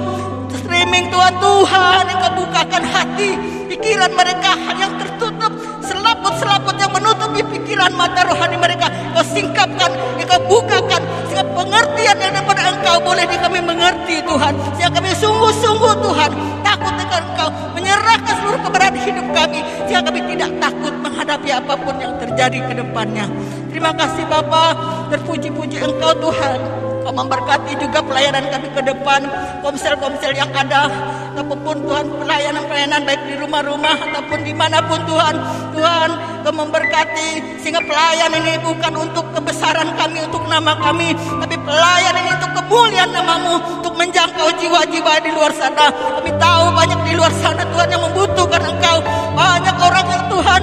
[SPEAKER 3] streaming Tuhan, yang Kau bukakan hati, pikiran mereka yang tertutup, selaput-selaput yang menutupi pikiran mata rohani mereka, Kau singkapkan, Kau bukakan, sehingga pengertian yang daripada Engkau boleh kami mengerti Tuhan, sehingga kami sungguh-sungguh Tuhan takut dengan Engkau, menyerahkan seluruh keberadaan hidup kami, sehingga kami tidak takut menghadapi apapun yang terjadi ke depannya. Terima kasih Bapa, terpuji-puji Engkau Tuhan. Kau memberkati juga pelayanan kami ke depan, komsel-komsel yang ada, ataupun Tuhan pelayanan-pelayanan baik di rumah-rumah ataupun dimanapun Tuhan. Tuhan, Kau memberkati sehingga pelayanan ini bukan untuk kebesaran kami, untuk nama kami, tapi pelayanan ini untuk kemuliaan nama-Mu, untuk menjangkau jiwa-jiwa di luar sana. Kami tahu banyak di luar sana Tuhan yang membutuhkan Engkau. Banyak orang yang Tuhan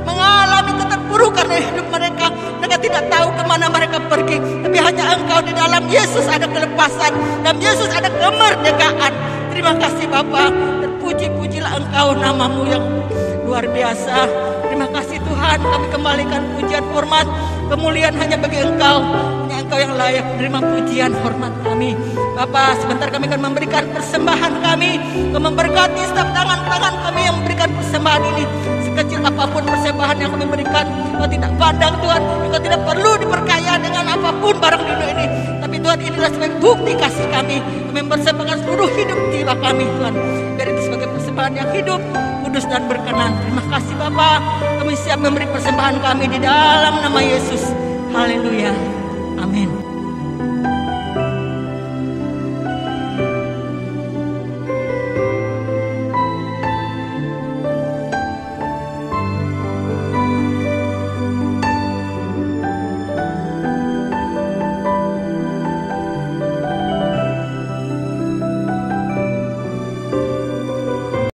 [SPEAKER 3] mengalami keterpurukan di hidup mereka. Mereka tidak tahu kemana mereka pergi, tapi hanya Engkau. Di dalam Yesus ada kelepasan, dalam Yesus ada kemerdekaan. Terima kasih Bapa, terpuji-pujilah Engkau, nama-Mu yang luar biasa. Terima kasih Tuhan, kami kembalikan pujian, hormat, kemuliaan hanya bagi Engkau. Hanya Engkau yang layak menerima pujian, hormat kami. Bapa, sebentar kami akan memberikan persembahan kami. Kau memberkati setiap tangan-tangan kami yang memberikan persembahan ini. Sekecil apapun persembahan yang kami berikan, Kau tidak pandang Tuhan. Kau tidak perlu diperkaya dengan apapun barang di dunia ini. Tapi Tuhan, inilah sebagai bukti kasih kami. Kami mempersembahkan seluruh hidup jiwa kami Tuhan. Biar itu sebagai persembahan yang hidup, kudus dan berkenan. Terima kasih Bapa. Kami siap memberi persembahan kami di dalam nama Yesus. Haleluya.